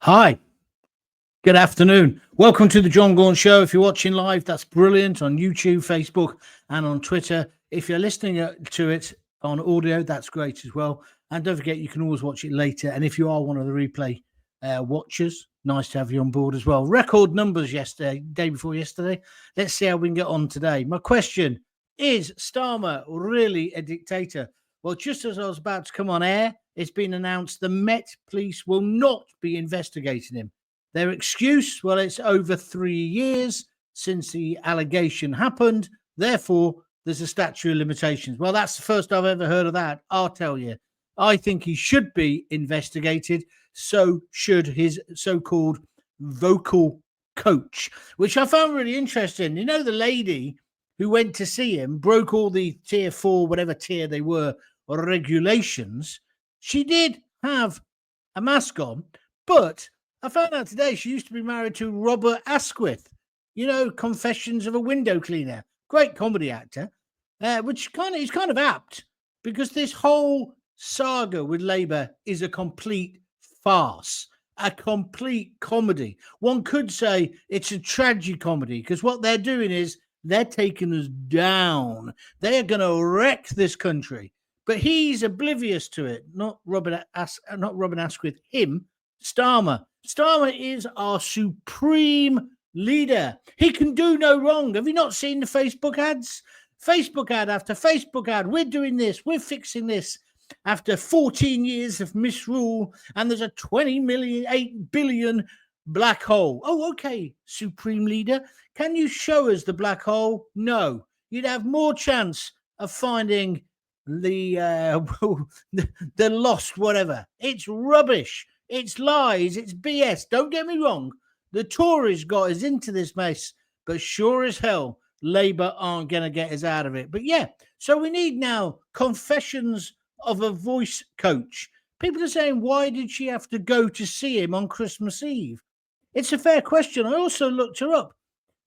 Hi, good afternoon. Welcome to the John Gaunt Show. If you're watching live, that's brilliant on YouTube, Facebook, and on Twitter. If you're listening to it on audio, that's great as well. And don't forget, you can always watch it later. And if you are one of the replay watchers, nice to have you on board as well. Record numbers yesterday, day before yesterday. Let's see how we can get on today. My question is Starmer really a dictator? Well, just as I was about to come on air, it's been announced the Met Police will not be investigating him. Their excuse, well, it's over 3 years since the allegation happened. Therefore, there's a statute of limitations. Well, that's the first I've ever heard of that. I'll tell you. I think he should be investigated. So should his so-called vocal coach, which I found really interesting. You know, the lady who went to see him broke all the tier 4, whatever tier they were, or regulations. She did have a mask on, but I found out today she used to be married to Robert Asquith, you know, Confessions of a Window Cleaner, great comedy actor, which is kind of apt because this whole saga with Labour is a complete farce, a complete comedy. One could say it's a tragicomedy because what they're doing is they're taking us down. They are going to wreck this country. But he's oblivious to it, not Robin Asquith, him, Starmer. Starmer is our supreme leader. He can do no wrong. Have you not seen the Facebook ads? Facebook ad after Facebook ad. We're doing this. We're fixing this. After 14 years of misrule, and there's a 8 billion black hole. Oh, okay, supreme leader. Can you show us the black hole? No. You'd have more chance of finding the lost whatever. It's rubbish. It's lies. It's BS. Don't get me wrong. The Tories got us into this mess, but sure as hell, Labour aren't going to get us out of it. But yeah, so we need now confessions of a voice coach. People are saying, why did she have to go to see him on Christmas Eve? It's a fair question. I also looked her up.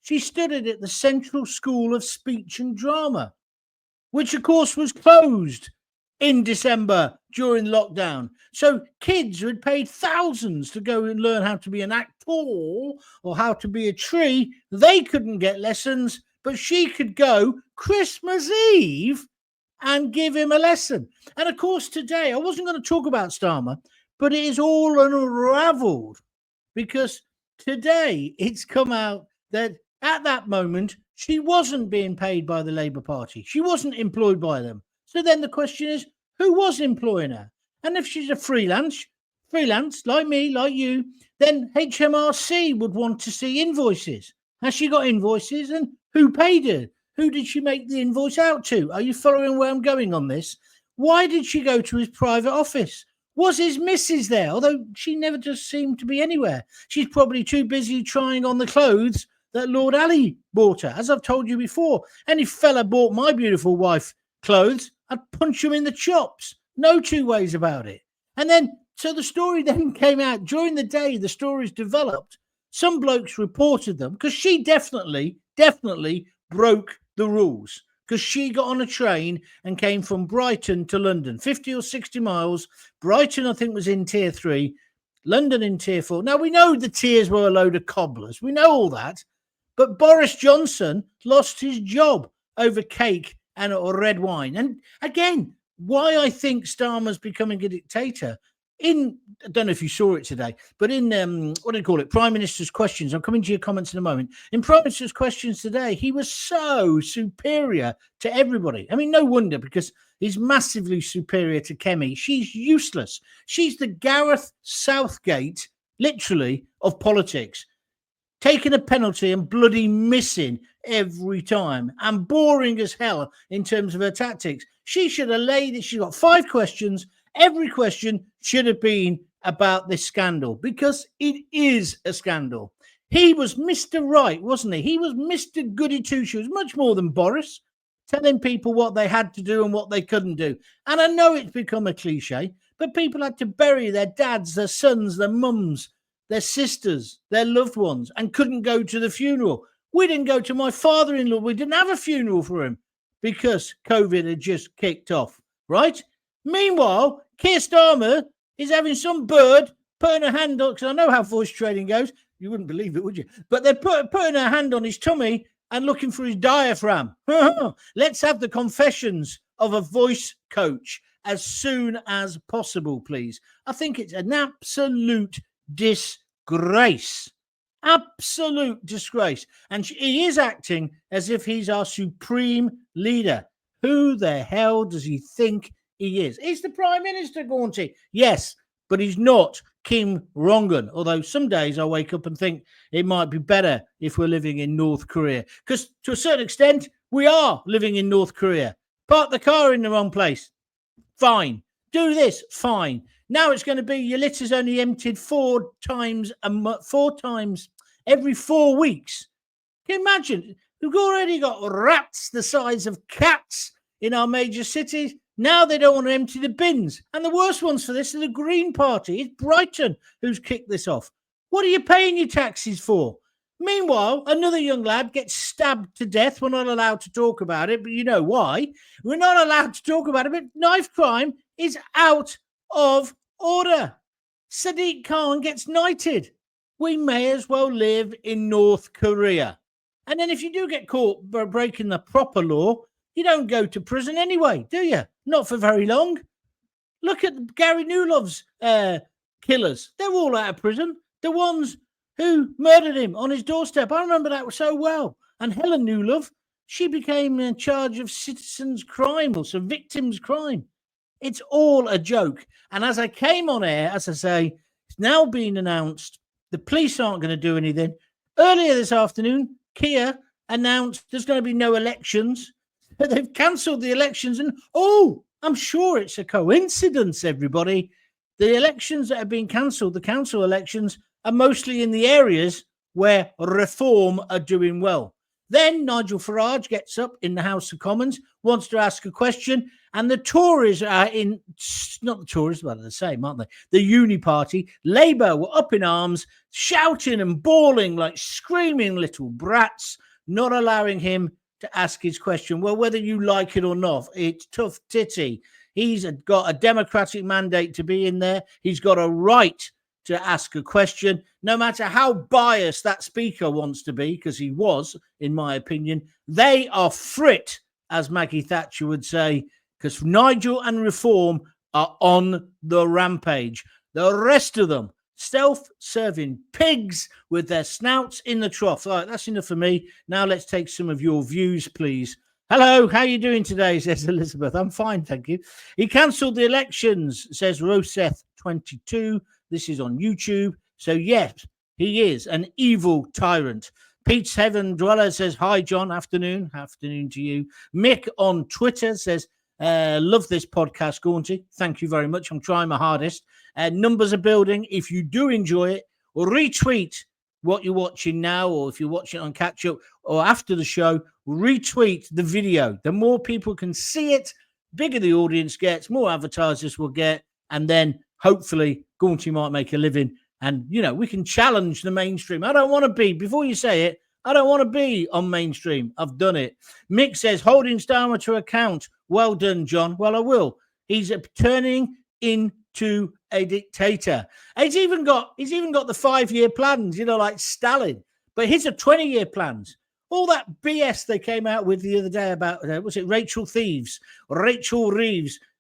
She studied at the Central School of Speech and Drama, which of course was closed in December during lockdown. So kids who had paid thousands to go and learn how to be an actor or how to be a tree, they couldn't get lessons, but she could go Christmas Eve and give him a lesson. And of course today, I wasn't going to talk about Starmer, but it is all unraveled because today it's come out that at that moment, she wasn't being paid by the Labour Party. She wasn't employed by them. So then the question is, who was employing her? And if she's a freelance like me, like you, then HMRC would want to see invoices. Has she got invoices? And who paid her? Who did she make the invoice out to? Are you following where I'm going on this? Why did she go to his private office? Was his missus there? Although she never just seemed to be anywhere. She's probably too busy trying on the clothes that Lord Ali bought her. As I've told you before, any fella bought my beautiful wife clothes, I'd punch him in the chops. No two ways about it. And then, so the story then came out during the day, the stories developed. Some blokes reported them because she definitely broke the rules because she got on a train and came from Brighton to London, 50 or 60 miles. Brighton, I think, was in tier 3, London in tier 4. Now, we know the tiers were a load of cobblers. We know all that. But Boris Johnson lost his job over cake and or red wine. And again, why I think Starmer's becoming a dictator. I don't know if you saw it today, but in what do you call it? Prime Minister's Questions. I'm coming to your comments in a moment. In Prime Minister's Questions today, he was so superior to everybody. I mean, no wonder, because he's massively superior to Kemi. She's useless. She's the Gareth Southgate, literally, of politics. Taking a penalty and bloody missing every time and boring as hell in terms of her tactics. She should have laid it. She got 5 questions. Every question should have been about this scandal because it is a scandal. He was Mr. Right, wasn't he? He was Mr. Goody Two-Shoes, much more than Boris, telling people what they had to do and what they couldn't do. And I know it's become a cliche, but people had to bury their dads, their sons, their mums, their sisters, their loved ones, and couldn't go to the funeral. We didn't go to my father-in-law. We didn't have a funeral for him because COVID had just kicked off, right? Meanwhile, Keir Starmer is having some bird putting a hand on, because I know how voice training goes. You wouldn't believe it, would you? But they're putting a hand on his tummy and looking for his diaphragm. Let's have the confessions of a voice coach as soon as possible, please. I think it's an absolute disgrace. Absolute disgrace. And he is acting as if he's our supreme leader. Who the hell does he think he is? He's the Prime Minister, Gaunty. Yes, but he's not Kim Jong-un. Although some days I wake up and think it might be better if we're living in North Korea. Because to a certain extent, we are living in North Korea. Park the car in the wrong place. Fine. Do this. Fine. Now it's going to be your litter's only emptied 4 times every 4 weeks. Can you imagine? We've already got rats the size of cats in our major cities. Now they don't want to empty the bins. And the worst ones for this are the Green Party. It's Brighton who's kicked this off. What are you paying your taxes for? Meanwhile, another young lad gets stabbed to death. We're not allowed to talk about it, but you know why. We're not allowed to talk about it, but knife crime is out of order. Sadiq Khan gets knighted. We may as well live in North Korea. And then if you do get caught breaking the proper law, you don't go to prison anyway, do you? Not for very long. Look at Gary Newlov's killers. They're all out of prison. The ones who murdered him on his doorstep. I remember that so well. And Helen Newlove, she became in charge of citizens' crime or some victims' crime. It's all a joke. And as I came on air, as I say, it's now been announced the police aren't going to do anything. Earlier this afternoon, Keir announced there's going to be no elections. They've cancelled the elections. And, I'm sure it's a coincidence, everybody. The elections that have been cancelled, the council elections, are mostly in the areas where reform are doing well. Then Nigel Farage gets up in the House of Commons, wants to ask a question, and the Tories are in, not the Tories, well, they're the same, aren't they? The Uni Party, Labour were up in arms, shouting and bawling like screaming little brats, not allowing him to ask his question. Well, whether you like it or not, it's tough titty. He's got a democratic mandate to be in there. He's got a right to ask a question, no matter how biased that speaker wants to be, because he was, in my opinion. They are frit, as Maggie Thatcher would say, because Nigel and Reform are on the rampage. The rest of them, self-serving pigs with their snouts in the trough. All right, that's enough for me. Now let's take some of your views, please. Hello, how are you doing today, says Elizabeth. I'm fine, thank you. He cancelled the elections, says Roseth22. This is on YouTube. So, yes, he is an evil tyrant. Pete's Heaven Dweller says, hi, John. Afternoon. Afternoon to you. Mick on Twitter says, love this podcast, Gaunty. Thank you very much. I'm trying my hardest. Numbers are building. If you do enjoy it, retweet what you're watching now, or if you're watching it on catch up or after the show, retweet the video. The more people can see it, bigger the audience gets, more advertisers will get, and then hopefully Gaunty might make a living. And, you know, we can challenge the mainstream. I don't want to be, before you say it, I don't want to be on mainstream. I've done it. Mick says, holding Starmer to account. Well done, John. Well, I will. He's turning into a dictator. He's even got the 5-year plans, you know, like Stalin. But his are 20-year plans. All that BS they came out with the other day about, was it Rachel Reeves,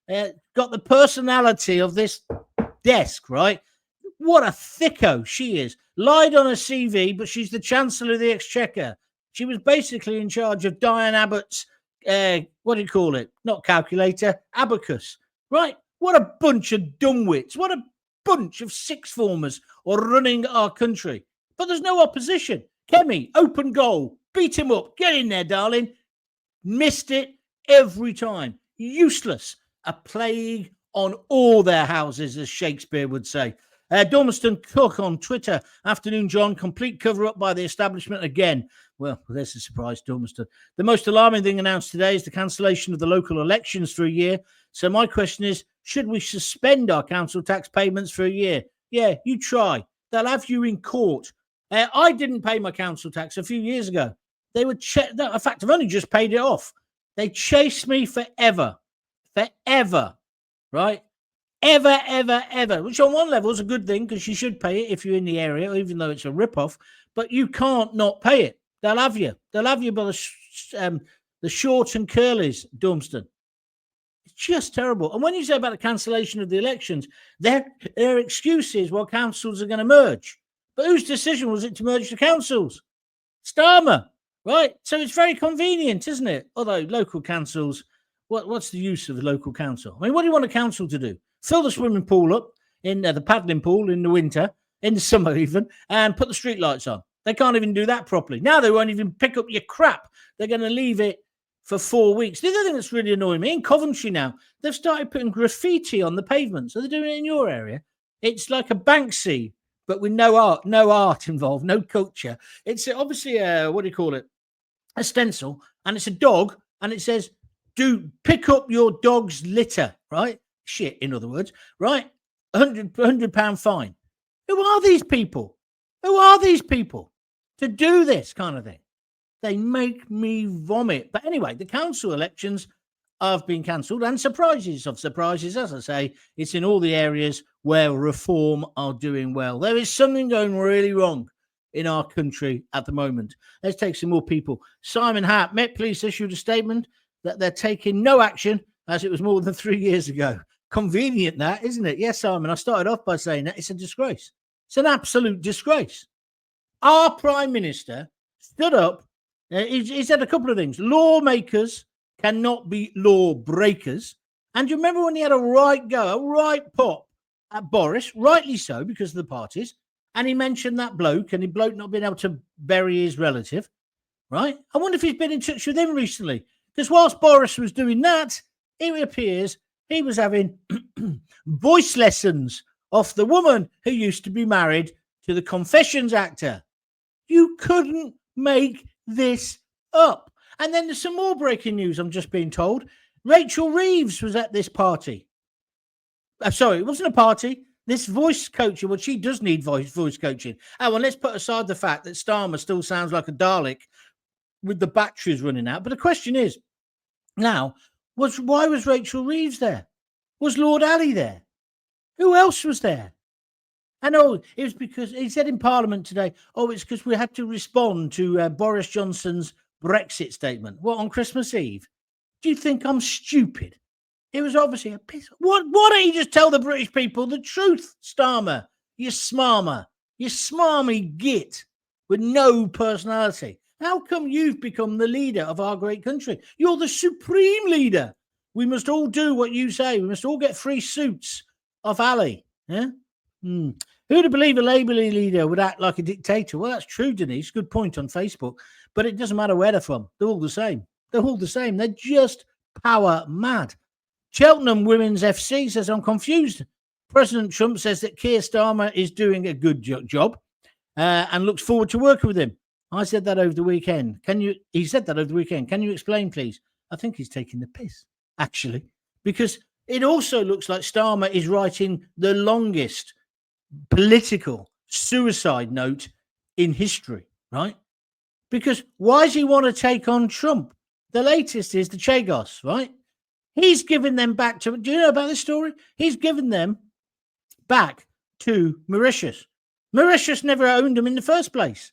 got the personality of this desk, right? What a thicko she is. Lied on her CV, but she's the Chancellor of the Exchequer. She was basically in charge of Diane Abbott's, what do you call it? Not calculator, abacus, right? What a bunch of dumbwits. What a bunch of sixth formers are running our country. But there's no opposition. Kemi, open goal. Beat him up. Get in there, darling. Missed it every time. Useless. A plague on all their houses, as Shakespeare would say. Dormiston Cook on Twitter. Afternoon, John. Complete cover-up by the establishment again. Well, there's a surprise, Dormiston. The most alarming thing announced today is the cancellation of the local elections for a year. So my question is, should we suspend our council tax payments for a year? Yeah, you try. They'll have you in court. I didn't pay my council tax a few years ago. They would in fact, I've only just paid it off. They chased me forever, right? Ever, ever, ever. Which on one level is a good thing because you should pay it if you're in the area, even though it's a rip-off. But you can't not pay it. They'll have you. They'll have you by the shorts and curlies, Dormston. It's just terrible. And when you say about the cancellation of the elections, their excuse is, well, councils are going to merge. But whose decision was it to merge the councils? Starmer, right? So it's very convenient, isn't it? Although local councils, what's the use of a local council? I mean, what do you want a council to do? Fill the swimming pool up, in the paddling pool in the winter, in the summer even, and put the street lights on. They can't even do that properly. Now they won't even pick up your crap. They're going to leave it for 4 weeks. The other thing that's really annoying me, in Coventry now, they've started putting graffiti on the pavement. So they're doing it in your area. It's like a Banksy, but with no art involved, no culture. It's obviously what do you call it? A stencil, and it's a dog, and it says, "Do pick up your dog's litter," right? Shit, in other words, right? £100 fine. Who are these people? Who are these people to do this kind of thing? They make me vomit. But anyway, the council elections have been cancelled, and surprises of surprises, as I say, it's in all the areas where reform are doing well. There is something going really wrong in our country at the moment. Let's take some more people. Simon Hart, Met Police issued a statement that they're taking no action as it was more than 3 years ago. Convenient that, isn't it? Yes, Simon, I started off by saying that it's a disgrace. It's an absolute disgrace. Our Prime Minister stood up. He said a couple of things. Lawmakers cannot be lawbreakers. And you remember when he had a right go, a right pop at Boris, rightly so, because of the parties, and he mentioned that bloke, and the bloke not being able to bury his relative, right? I wonder if he's been in touch with him recently. Because whilst Boris was doing that, it appears he was having voice lessons off the woman who used to be married to the Confessions actor. You couldn't make this up. And then there's some more breaking news, I'm just being told. Rachel Reeves was at this party. Sorry, it wasn't a party. This voice coaching, well, she does need voice coaching. Oh, well, let's put aside the fact that Starmer still sounds like a Dalek with the batteries running out. But the question is, now, why was Rachel Reeves there? Was Lord Ali there? Who else was there? And it was because he said in Parliament today, it's because we had to respond to Boris Johnson's Brexit statement. What, on Christmas Eve? Do you think I'm stupid? It was obviously a piss. Why don't you just tell the British people the truth, Starmer? You smarmer. You smarmy git with no personality. How come you've become the leader of our great country? You're the supreme leader. We must all do what you say. We must all get free suits off Ali. Yeah? Who'd believe a Labour leader would act like a dictator? Well, that's true, Denise. Good point on Facebook. But it doesn't matter where they're from. They're all the same. They're all the same. They're just power mad. Cheltenham Women's FC says, I'm confused. President Trump says that Keir Starmer is doing a good job and looks forward to working with him. I said that over the weekend. He said that over the weekend. Can you explain, please? I think he's taking the piss, actually, because it also looks like Starmer is writing the longest political suicide note in history, right? Because why does he want to take on Trump? The latest is the Chagos, right? He's given them back to, do you know about this story? He's given them back to Mauritius. Mauritius never owned them in the first place.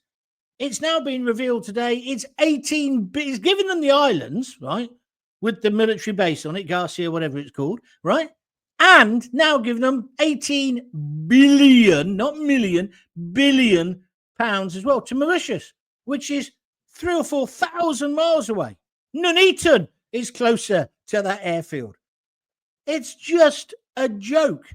It's now been revealed today. It's 18, he's given them the islands, right? With the military base on it, Garcia, whatever it's called, right? And now giving them 18 billion, not million, billion pounds as well to Mauritius, which is 3,000 or 4,000 miles away. Nuneaton is closer to that airfield. It's just a joke.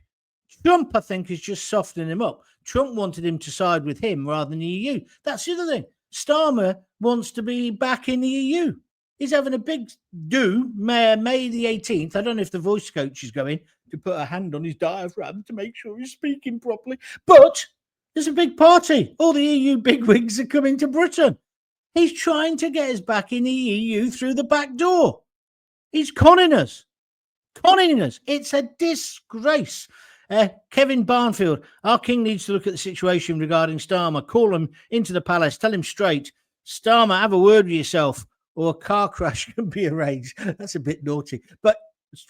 Trump, I think, is just softening him up. Trump wanted him to side with him rather than the EU. That's the other thing. Starmer wants to be back in the EU. He's having a big do, May the 18th. I don't know if the voice coach is going to put a hand on his diaphragm to make sure he's speaking properly. But there's a big party. All the EU bigwigs are coming to Britain. He's trying to get us back in the EU through the back door. He's conning us. Conning us. It's a disgrace. Kevin Barnfield, our king needs to look at the situation regarding Starmer. Call him into the palace. Tell him straight. Starmer, have a word with yourself, or a car crash can be arranged. That's a bit naughty. But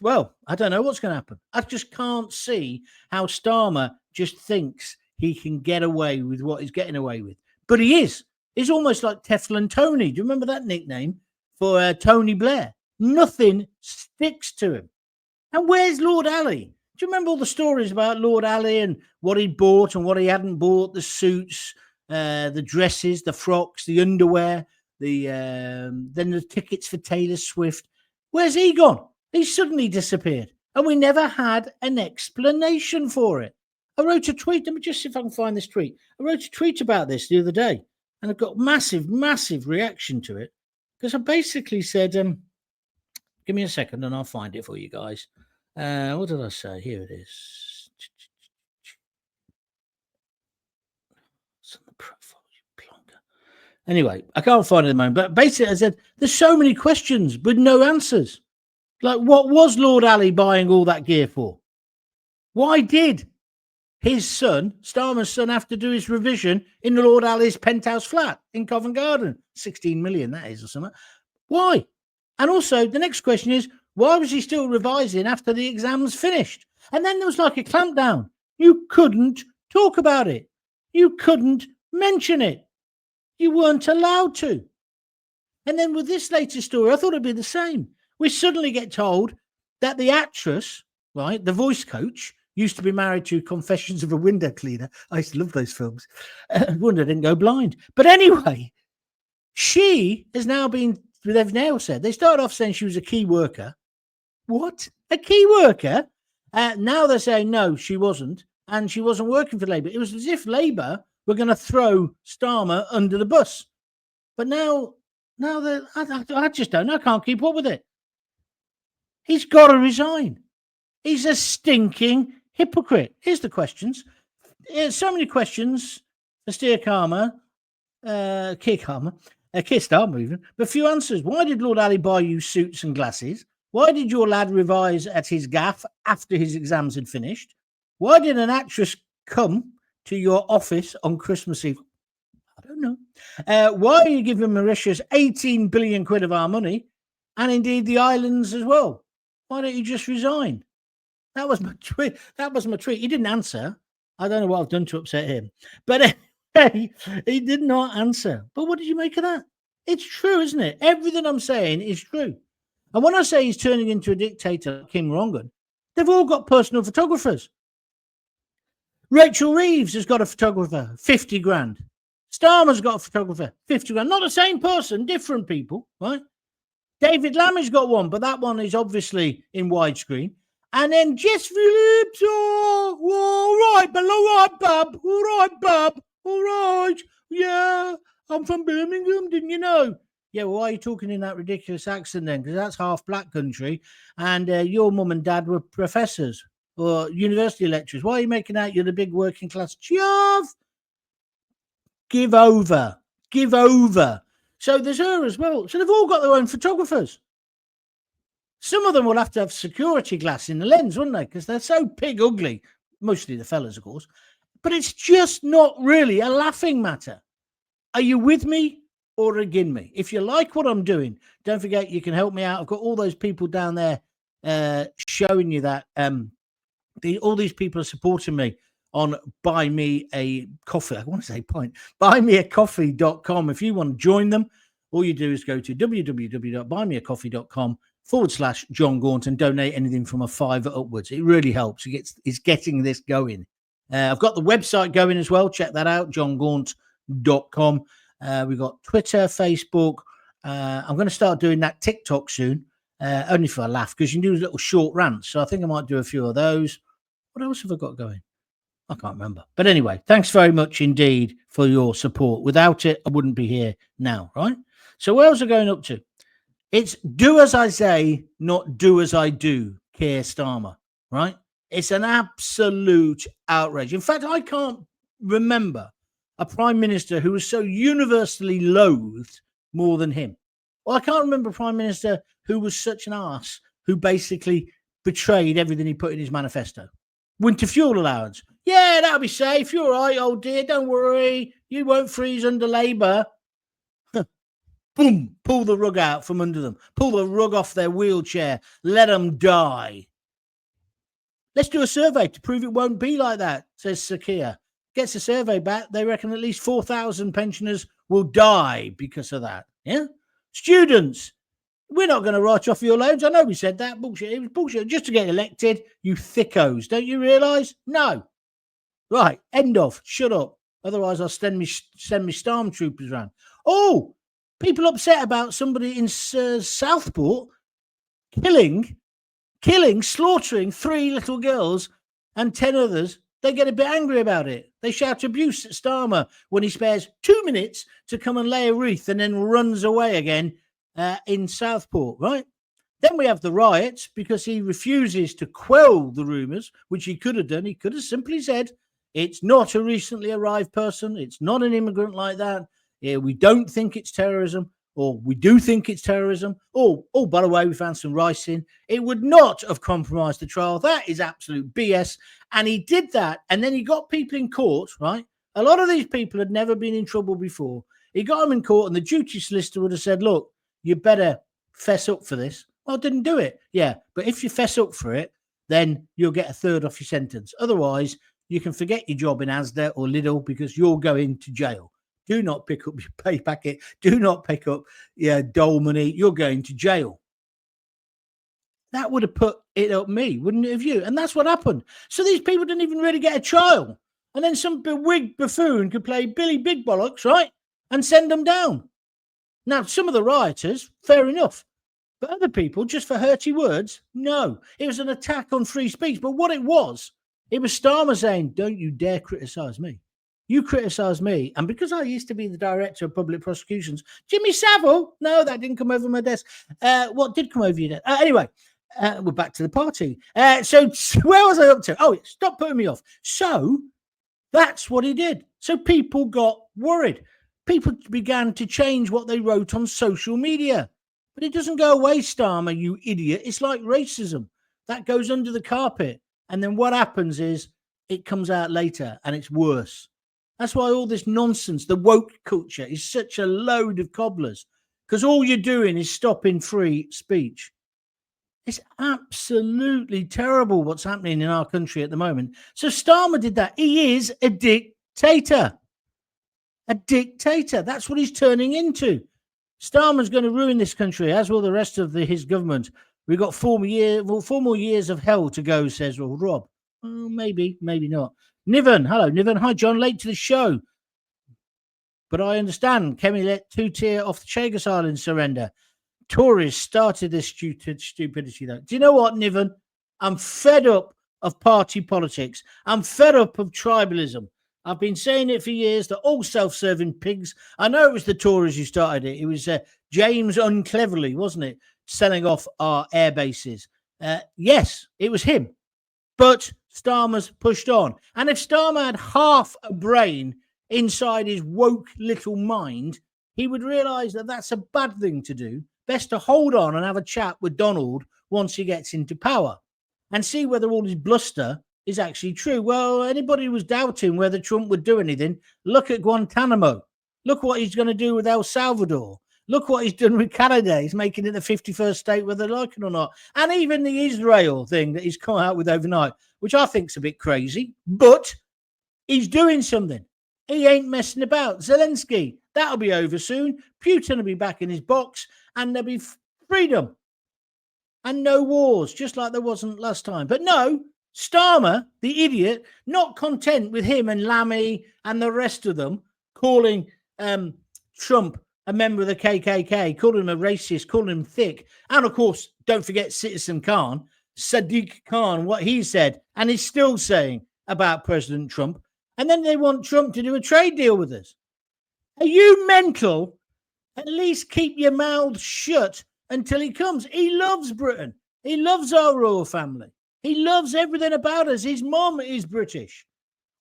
Well, I don't know what's going to happen. I just can't see how Starmer just thinks he can get away with what he's getting away with. But he is. He's almost like Teflon Tony. Do you remember that nickname for Tony Blair? Nothing sticks to him. And where's Lord Ali? Do you remember all the stories about Lord Ali and what he bought and what he hadn't bought? The suits, the dresses, the frocks, the underwear, then the tickets for Taylor Swift. Where's he gone? He suddenly disappeared. And we never had an explanation for it. I wrote a tweet. Let me just see if I can find this tweet. I wrote a tweet about this the other day. And I got massive, massive reaction to it. Because I basically said, give me a second and I'll find it for you guys. What did I say? Here it is. It's on the profile, you plonker. Anyway, I can't find it at the moment. But basically, I said, there's so many questions with no answers. Like, what was Lord Ali buying all that gear for? Why did his son, Starmer's son, have to do his revision in Lord Ali's penthouse flat in Covent Garden? 16 million, that is, or something. Why? And also, the next question is, why was he still revising after the exams finished? And then there was like a clampdown. You couldn't talk about it. You couldn't mention it. You weren't allowed to. And then with this latest story, I thought it'd be the same. We suddenly get told that the actress, right, the voice coach, used to be married to Confessions of a Window Cleaner. I used to love those films. Wonder didn't go blind. But anyway, she has now been, they've now said, they started off saying she was a key worker. What? A key worker? Now they're saying, no, she wasn't. And she wasn't working for Labour. It was as if Labour were going to throw Starmer under the bus. But now I just don't know. I can't keep up with it. He's got to resign. He's a stinking hypocrite. Here's the questions. So many questions for Keir Starmer even, but few answers. Why did Lord Ali buy you suits and glasses? Why did your lad revise at his gaff after his exams had finished? Why did an actress come to your office on Christmas Eve? I don't know. Why are you giving Mauritius 18 billion quid of our money, and indeed the islands as well? Why don't you just resign? That was my tweet. He didn't answer. I don't know what I've done to upset him. But he did not answer. But what did you make of that? It's true, isn't it? Everything I'm saying is true. And when I say he's turning into a dictator, Kim Rongan, they've all got personal photographers. Rachel Reeves has got a photographer, 50 grand. Starmer's got a photographer, 50 grand. Not the same person, different people, right? David Lammy's got one, but that one is obviously in widescreen. And then Jess Phillips, all right, bub, all right, bub, all right, yeah, I'm from Birmingham, didn't you know? Yeah, well, why are you talking in that ridiculous accent then? Because that's half black country, and your mum and dad were professors or university lecturers. Why are you making out you're the big working class chav? Give over. So there's her as well. So they've all got their own photographers. Some of them will have to have security glass in the lens, wouldn't they? Because they're so pig ugly. Mostly the fellas, of course. But it's just not really a laughing matter. Are you with me or against me? If you like what I'm doing, don't forget you can help me out. I've got all those people down there showing you that. All these people are supporting me on Buy Me a Coffee. I want to say point. Buymeacoffee.com. If you want to join them, all you do is go to www.buymeacoffee.com/John Gaunt and donate anything from a $5 upwards. It really helps. It's getting this going. I've got the website going as well. Check that out, johngaunt.com. We've got Twitter, Facebook. I'm going to start doing that TikTok soon, only for a laugh, because you can do little short rants. So I think I might do a few of those. What else have I got going? I can't remember. But anyway, thanks very much indeed for your support. Without it, I wouldn't be here now, right? So where else are going up to? It's do as I say, not do as I do, Keir Starmer, right? It's an absolute outrage. In fact, I can't remember a prime minister who was so universally loathed more than him. Well, I can't remember a prime minister who was such an arse who basically betrayed everything he put in his manifesto. Winter fuel allowance. Yeah, that'll be safe. You're all right, old dear. Don't worry. You won't freeze under Labour. boom, pull the rug out from under them, pull the rug off their wheelchair, let them die. Let's do a survey to prove it won't be like that, says Sir Keir. Gets a survey back, they reckon at least 4,000 pensioners will die because of that. Yeah? Students, we're not going to write off your loans. I know we said that. Bullshit. It was bullshit. Just to get elected, you thickos. Don't you realise? No. Right, end of. Shut up. Otherwise, I'll send me stormtroopers around. Oh, people upset about somebody in Southport slaughtering 3 little girls and 10 others. They get a bit angry about it. They shout abuse at Starmer when he spares 2 minutes to come and lay a wreath and then runs away again in Southport, right? Then we have the riots because he refuses to quell the rumours, which he could have done. He could have simply said, it's not a recently arrived person. It's not an immigrant like that. We don't think it's terrorism, or we do think it's terrorism. Oh, by the way, we found some rice in. It would not have compromised the trial. That is absolute BS. And he did that. And then he got people in court, right? A lot of these people had never been in trouble before. He got them in court, and the duty solicitor would have said, look, you better fess up for this. Well, didn't do it. Yeah, but if you fess up for it, then you'll get a third off your sentence. Otherwise, you can forget your job in Asda or Lidl because you're going to jail. Do not pick up your pay packet. Do not pick up your dole money. You're going to jail. That would have put it up me, wouldn't it have you? And that's what happened. So these people didn't even really get a trial. And then some bewig buffoon could play Billy Big Bollocks, right? And send them down. Now, some of the rioters, fair enough. But other people, just for hurty words, no. It was an attack on free speech. But what it was Starmer saying, don't you dare criticise me. You criticise me. And because I used to be the director of public prosecutions, Jimmy Savile, no, that didn't come over my desk. What did come over your desk? Anyway, we're back to the party. So where was I up to? Oh, stop putting me off. So that's what he did. So people got worried. People began to change what they wrote on social media. But it doesn't go away, Starmer, you idiot. It's like racism. That goes under the carpet. And then what happens is it comes out later and it's worse. That's why all this nonsense, the woke culture, is such a load of cobblers. Because all you're doing is stopping free speech. It's absolutely terrible what's happening in our country at the moment. So Starmer did that. He is a dictator. A dictator. That's what he's turning into. Starmer's going to ruin this country, as will the rest of his government. We've got 4 more years of hell to go, says Rob. Oh, maybe not. Niven, hello, Niven. Hi, John. Late to the show. But I understand. Kemi let 2-tier off the Chagos Islands surrender. Tories started this stupidity, though. Do you know what, Niven? I'm fed up of party politics. I'm fed up of tribalism. I've been saying it for years. They're all self-serving pigs. I know it was the Tories who started it. It was James uncleverly, wasn't it, selling off our air bases. Yes, it was him. But Starmer's pushed on. And if Starmer had half a brain inside his woke little mind, he would realise that that's a bad thing to do. Best to hold on and have a chat with Donald once he gets into power and see whether all his bluster is actually true. Well, anybody who was doubting whether Trump would do anything, look at Guantanamo. Look what he's going to do with El Salvador. Look what he's done with Canada. He's making it the 51st state, whether they like it or not. And even the Israel thing that he's come out with overnight, which I think's a bit crazy, but he's doing something. He ain't messing about. Zelensky, that'll be over soon. Putin will be back in his box and there'll be freedom and no wars, just like there wasn't last time. But no, Starmer, the idiot, not content with him and Lammy and the rest of them calling Trump a member of the KKK, calling him a racist, calling him thick. And, of course, don't forget Citizen Khan, Sadiq Khan, what he said and is still saying about President Trump. And then they want Trump to do a trade deal with us. Are you mental? At least keep your mouth shut until he comes. He loves Britain. He loves our royal family. He loves everything about us. His mom is British.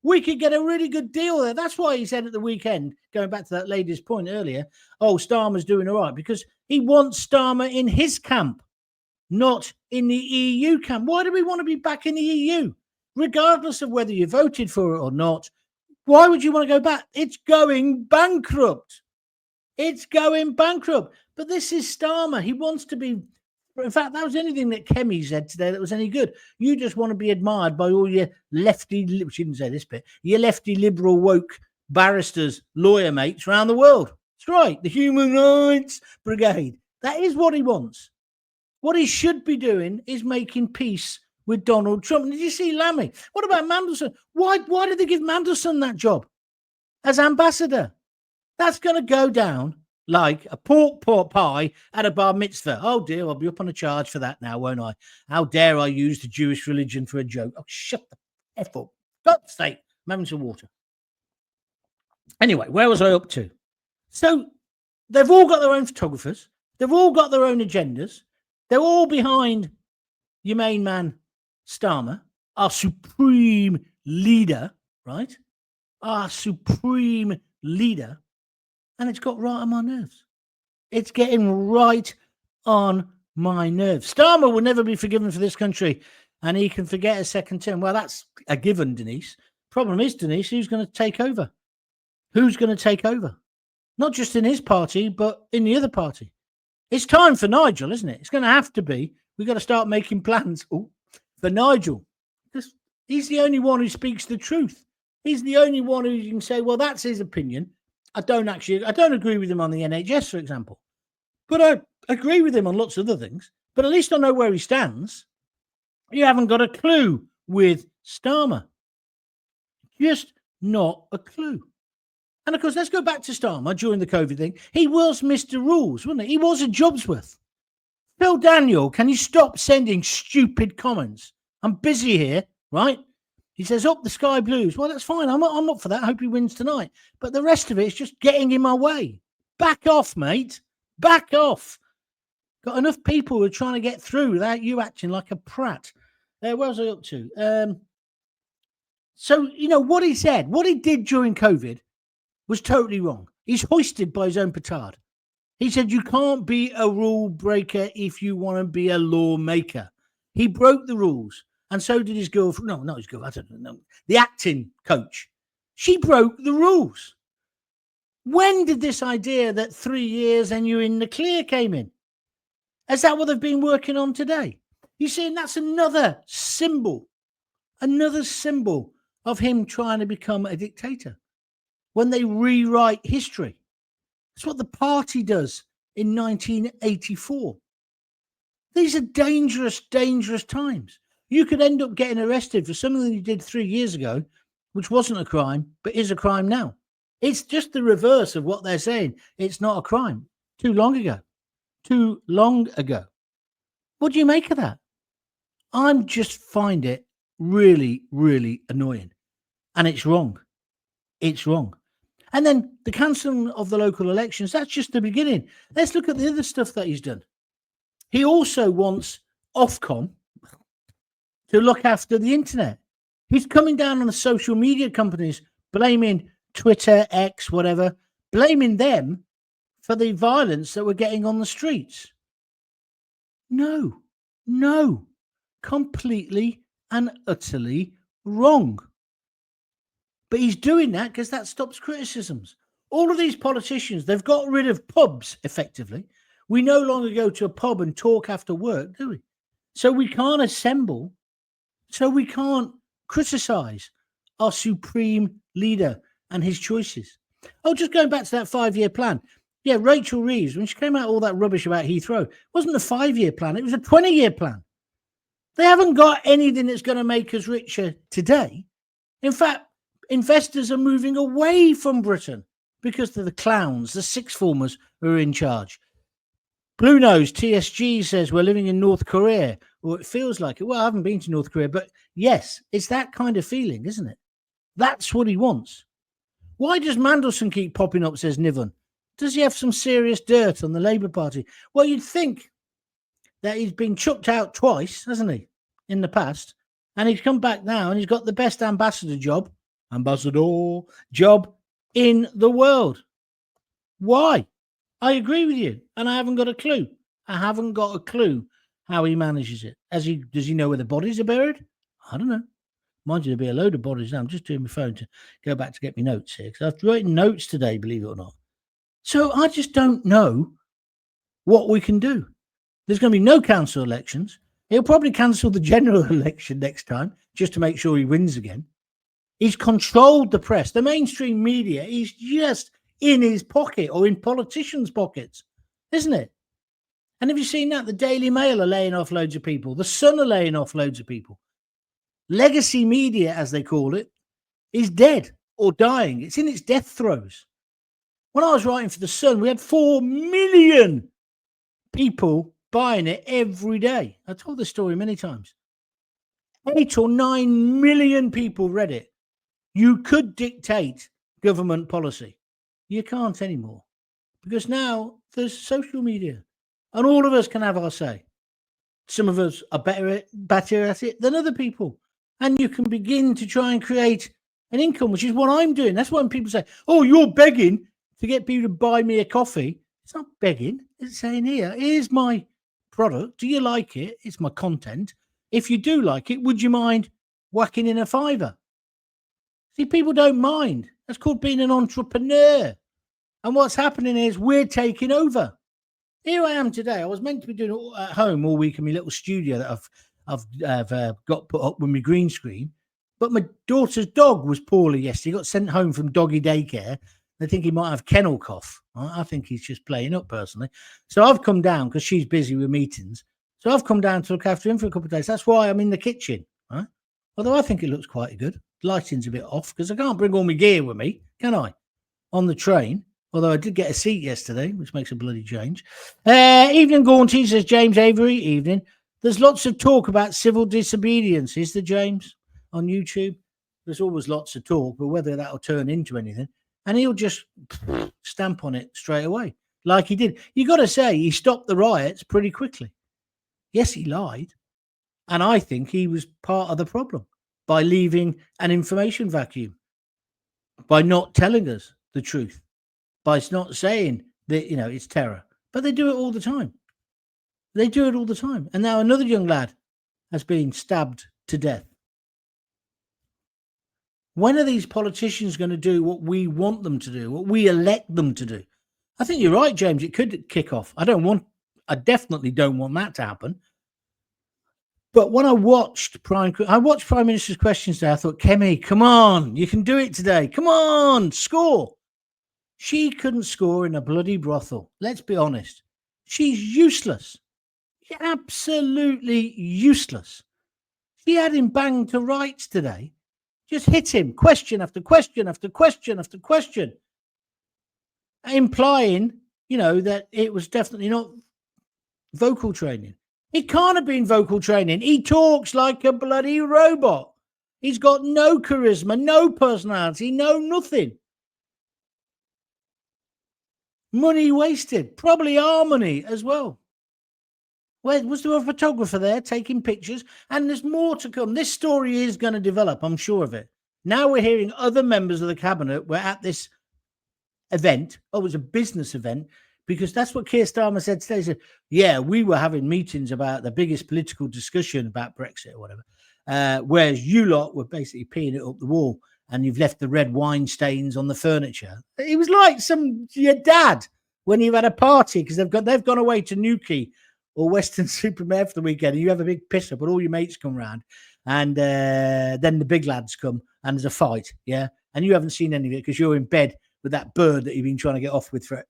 We could get a really good deal there. That's why he said at the weekend, going back to that lady's point earlier, oh, Starmer's doing all right, because he wants Starmer in his camp, not in the EU camp. Why do we want to be back in the EU? Regardless of whether you voted for it or not, why would you want to go back? It's going bankrupt. It's going bankrupt. But this is Starmer. He wants to be. In fact, that was the only thing that Kemi said today that was any good. You just want to be admired by all your lefty, she didn't say this bit, your lefty liberal woke barristers, lawyer mates around the world. That's right. The Human Rights Brigade. That is what he wants. What he should be doing is making peace with Donald Trump. Did you see Lammy? What about Mandelson? Why did they give Mandelson that job as ambassador? That's going to go down like a pork pie at a bar mitzvah. Oh dear, I'll be up on a charge for that now, won't I? How dare I use the Jewish religion for a joke? Oh, shut the F up. God's sake, I'm having some water. Anyway, where was I up to? So they've all got their own photographers. They've all got their own agendas. They're all behind your main man, Starmer, our supreme leader, right? Our supreme leader. And it's got right on my nerves. It's getting right on my nerves. Starmer will never be forgiven for this country, and he can forget a second term. Well, that's a given, Denise. Problem is, Denise, who's going to take over? Who's going to take over? Not just in his party, but in the other party. It's time for Nigel, isn't it? It's going to have to be. We've got to start making plans for Nigel. Because he's the only one who speaks the truth. He's the only one who you can say, well, that's his opinion. I don't agree with him on the NHS, for example. But I agree with him on lots of other things. But at least I know where he stands. You haven't got a clue with Starmer. Just not a clue. And of course, let's go back to Starmer during the COVID thing. He was Mr. Rules, wasn't he? He was a Jobsworth. Phil Daniel, can you stop sending stupid comments? I'm busy here, right? He says, up the sky blues. Well, that's fine. I'm up for that. I hope he wins tonight. But the rest of it is just getting in my way. Back off, mate. Back off. Got enough people who are trying to get through without you acting like a prat. Where was I up to? So, what he said, what he did during COVID was totally wrong. He's hoisted by his own petard. He said, you can't be a rule breaker if you want to be a lawmaker. He broke the rules. And so did his girlfriend. No, not his girlfriend. I don't know. The acting coach. She broke the rules. When did this idea that 3 years and you're in the clear came in? Is that what they've been working on today? You see, and that's another symbol of him trying to become a dictator. When they rewrite history. That's what the party does in 1984. These are dangerous, dangerous times. You could end up getting arrested for something you did 3 years ago, which wasn't a crime, but is a crime now. It's just the reverse of what they're saying. It's not a crime. Too long ago. What do you make of that? I just find it really, really annoying. And it's wrong. It's wrong. And then the cancelling of the local elections, that's just the beginning. Let's look at the other stuff that he's done. He also wants Ofcom to look after the internet. He's coming down on the social media companies, blaming Twitter, X, whatever, blaming them for the violence that we're getting on the streets. No, completely and utterly wrong. But he's doing that because that stops criticisms. All of these politicians, they've got rid of pubs, effectively. We no longer go to a pub and talk after work, do we? So we can't assemble. So we can't criticize our supreme leader and his choices. Oh, just going back to that 5-year plan. Yeah, Rachel Reeves, when she came out all that rubbish about Heathrow, it wasn't a 5-year plan. It was a 20-year plan. They haven't got anything that's going to make us richer today. In fact, investors are moving away from Britain because of the clowns, the sixth formers who are in charge. Blue Nose TSG says we're living in North Korea, or it feels like it. Well, I haven't been to North Korea, but yes, it's that kind of feeling, isn't it? That's what he wants. Why does Mandelson keep popping up, says Niven? Does he have some serious dirt on the Labour Party? Well, you'd think that he's been chucked out twice, hasn't he, in the past? And he's come back now and he's got the best ambassador job in the world. Why? I agree with you, and I haven't got a clue. I haven't got a clue how he manages it. Does he know where the bodies are buried? I don't know. Mind you, there'll be a load of bodies now. I'm just doing my phone to go back to get my notes here, because I've written notes today, believe it or not. So I just don't know what we can do. There's going to be no council elections. He'll probably cancel the general election next time just to make sure he wins again. He's controlled the press. The mainstream media is just in his pocket or in politicians' pockets, isn't it? And have you seen that? The Daily Mail are laying off loads of people. The Sun are laying off loads of people. Legacy media, as they call it, is dead or dying. It's in its death throes. When I was writing for the Sun, we had 4 million people buying it every day. I told this story many times. 8 or 9 million people read it. You could dictate government policy. You can't anymore because now there's social media and all of us can have our say. Some of us are better at it than other people. And you can begin to try and create an income, which is what I'm doing. That's why when people say, oh, you're begging to get people to buy me a coffee. It's not begging. It's saying, here's my product. Do you like it? It's my content. If you do like it, would you mind whacking in a $5? See, people don't mind. That's called being an entrepreneur. And what's happening is we're taking over. Here I am today. I was meant to be doing it at home all week in my little studio that I've got put up with my green screen. But my daughter's dog was poorly yesterday. He got sent home from doggy daycare. They think he might have kennel cough. I think he's just playing up personally. So I've come down because she's busy with meetings. So I've come down to look after him for a couple of days. That's why I'm in the kitchen. Right? Although I think it looks quite good. Lighting's a bit off because I can't bring all my gear with me, can I? On the train. Although I did get a seat yesterday, which makes a bloody change. Evening, Gaunt, says James Avery. Evening. There's lots of talk about civil disobedience, is there, James, on YouTube? There's always lots of talk, but whether that'll turn into anything. And he'll just stamp on it straight away, like he did. You got to say, he stopped the riots pretty quickly. Yes, he lied. And I think he was part of the problem by leaving an information vacuum, by not telling us the truth, by not saying that, it's terror. But they do it all the time. They do it all the time. And now another young lad has been stabbed to death. When are these politicians going to do what we want them to do, what we elect them to do? I think you're right, James. It could kick off. I definitely don't want that to happen. But when I watched Prime Minister's questions today, I thought, Kemi, come on, you can do it today. Come on, score. She couldn't score in a bloody brothel. Let's be honest. She's useless. Absolutely useless. She had him banged to rights today. Just hit him, question after question after question after question, implying, that it was definitely not vocal training. It can't have been vocal training. He talks like a bloody robot. He's got no charisma, no personality, no nothing. Money wasted, probably our money as well. Was there a photographer there taking pictures? And there's more to come. This story is going to develop, I'm sure of it. Now we're hearing other members of the cabinet were at this event. Oh, it was a business event, because that's what Keir Starmer said today. He said, yeah, we were having meetings about the biggest political discussion about Brexit or whatever, whereas you lot were basically peeing it up the wall and you've left the red wine stains on the furniture. It was like your dad when you've had a party because they've gone away to Newquay or Weston-super-Mare for the weekend, and you have a big piss up, and all your mates come round, and then the big lads come, and there's a fight, yeah? And you haven't seen any of it because you're in bed with that bird that you've been trying to get off with for...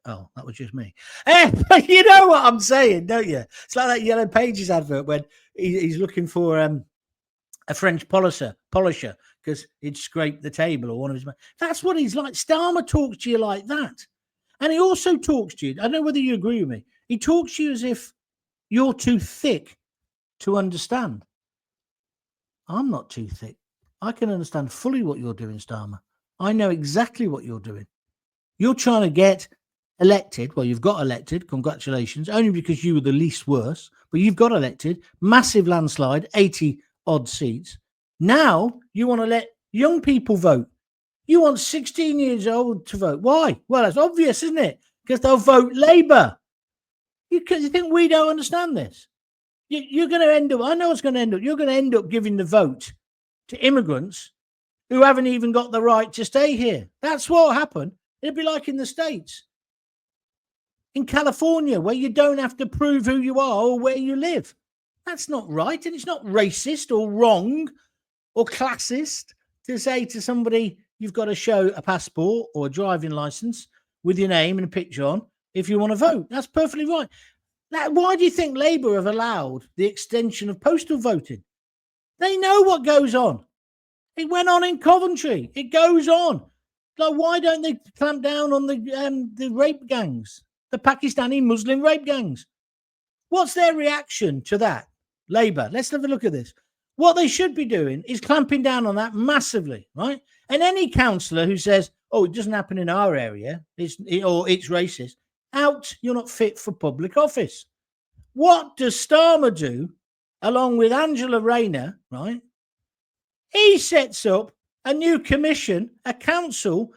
Oh, that was just me. You know what I'm saying, don't you? It's like that Yellow Pages advert when he's looking for a French polisher because he'd scraped the table or one of his... That's what he's like. Starmer talks to you like that. And he also talks to you, I don't know whether you agree with me, he talks to you as if you're too thick to understand. I'm not too thick. I can understand fully what you're doing, Starmer. I know exactly what you're doing. You're trying to get elected. Well, you've got elected. Congratulations. Only because you were the least worst. But you've got elected. Massive landslide, 80 odd seats. Now you want to let young people vote. You want 16 years old to vote. Why? Well, that's obvious, isn't it? Because they'll vote Labour. You think we don't understand this? You're going to end up, I know it's going to end up, you're going to end up giving the vote to immigrants who haven't even got the right to stay here. That's what happened. It'd be like in the States. In California, where you don't have to prove who you are or where you live. That's not right. And it's not racist or wrong or classist to say to somebody, you've got to show a passport or a driving license with your name and a picture on if you want to vote. That's perfectly right. Why do you think Labour have allowed the extension of postal voting? They know what goes on. It went on in Coventry. It goes on. Like, why don't they clamp down on the rape gangs, the Pakistani Muslim rape gangs? What's their reaction to that? Labour. Let's have a look at this. What they should be doing is clamping down on that massively, right? And any councillor who says, "Oh, it doesn't happen in our area," or it's racist, out. You're not fit for public office. What does Starmer do, along with Angela Rayner, right? He sets up a new commission, a council,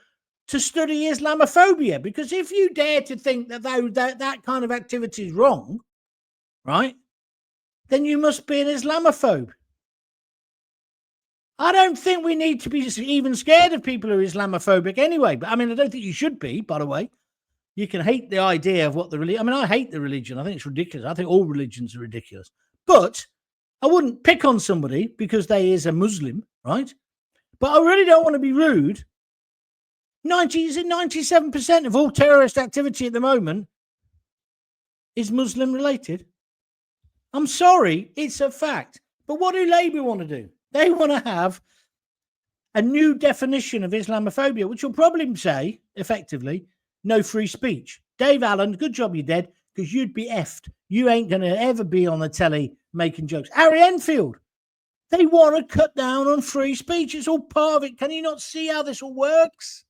to study Islamophobia. Because if you dare to think that kind of activity is wrong, right, then you must be an Islamophobe. I don't think we need to be even scared of people who are Islamophobic anyway. But I mean, I don't think you should be, by the way. You can hate the idea of what the religion. I mean, I hate the religion. I think it's ridiculous. I think all religions are ridiculous. But I wouldn't pick on somebody because they is a Muslim, right? But I really don't want to be rude. 97% of all terrorist activity at the moment is Muslim related. I'm sorry, it's a fact. But what do Labour want to do? They want to have a new definition of Islamophobia, which will probably say, effectively, no free speech. Dave Allen, good job you're dead, because you'd be effed. You ain't going to ever be on the telly making jokes. Harry Enfield, they want to cut down on free speech. It's all part of it. Can you not see how this all works?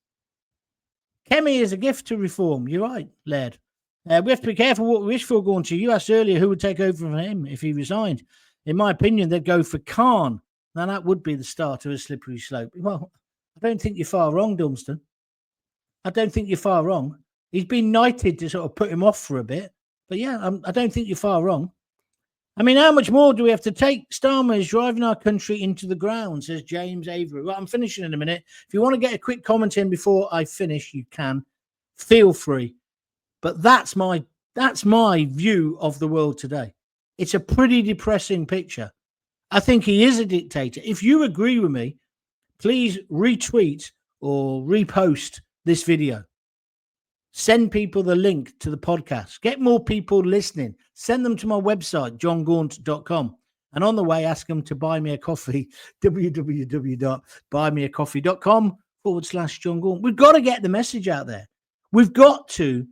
Kemi is a gift to reform. You're right, Laird. We have to be careful what we wish for, going to. You asked earlier who would take over from him if he resigned. In my opinion, they'd go for Khan. Now, that would be the start of a slippery slope. Well, I don't think you're far wrong, Dunstan. I don't think you're far wrong. He's been knighted to sort of put him off for a bit. But yeah, I don't think you're far wrong. I mean, how much more do we have to take? Starmer is driving our country into the ground, says James Avery. Well, I'm finishing in a minute. If you want to get a quick comment in before I finish, you can. Feel free. But that's my view of the world today. It's a pretty depressing picture. I think he is a dictator. If you agree with me, please retweet or repost this video. Send people the link to the podcast. Get more people listening. Send them to my website, johngaunt.com. And on the way, ask them to buy me a coffee, www.buymeacoffee.com/John Gaunt. We've got to get the message out there. We've got to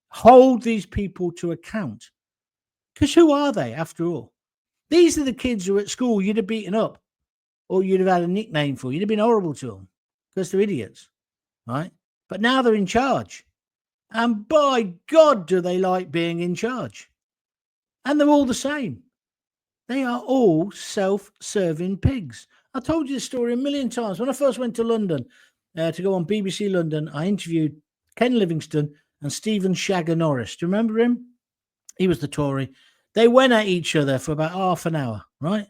hold these people to account. Because who are they, after all? These are the kids who at school you'd have beaten up or you'd have had a nickname for. You'd have been horrible to them because they're idiots, right? But now they're in charge. And by God, do they like being in charge. And they're all the same. They are all self-serving pigs. I told you this story a million times. When I first went to London to go on BBC London, I interviewed Ken Livingstone and Stephen Shagger Norris. Do you remember him? He was the Tory. They went at each other for about half an hour, right?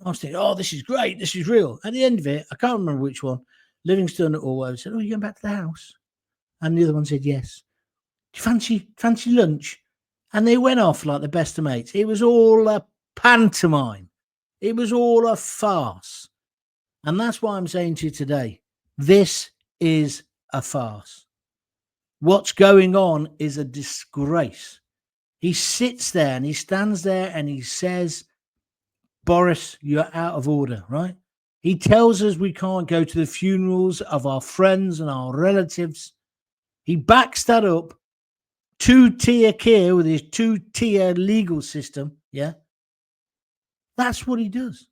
I was thinking, oh, this is great. This is real. At the end of it, I can't remember which one. Livingstone always said, oh, you going back to the house? And the other one said, yes. Do you fancy lunch? And they went off like the best of mates. It was all a pantomime. It was all a farce. And that's why I'm saying to you today, this is a farce. What's going on is a disgrace. He sits there and he stands there and he says, Boris, you're out of order, right? He tells us we can't go to the funerals of our friends and our relatives. He backs that up. Two-tier Keir with his two-tier legal system, yeah? That's what he does.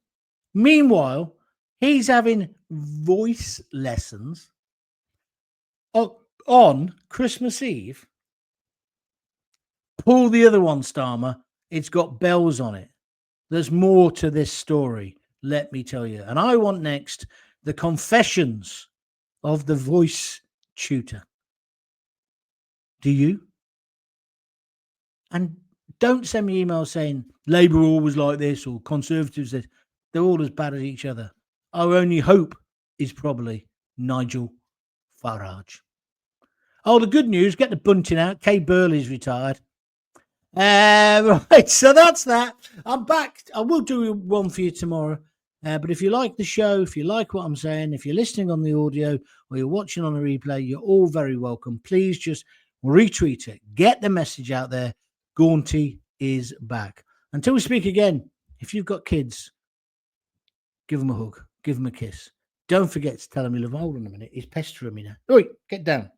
Meanwhile, he's having voice lessons on Christmas Eve. Pull the other one, Starmer. It's got bells on it. There's more to this story, let me tell you. And I want next the confessions of the voice tutor. Do you? And don't send me emails saying Labour are always like this or Conservatives this. They're all as bad as each other. Our only hope is probably Nigel Farage. Oh, the good news, get the bunting out. Kay Burley's retired. Right, so that's that. I'm back. I will do one for you tomorrow. But if you like the show, if you like what I'm saying, if you're listening on the audio or you're watching on a replay, you're all very welcome. Please just retweet it. Get the message out there. Gaunty is back. Until we speak again, if you've got kids, give them a hug. Give them a kiss. Don't forget to tell them you love them. Hold on a minute. He's pestering me now. Oi, get down.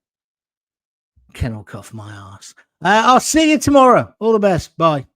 Kennel cough my ass. I'll see you tomorrow. All the best. Bye.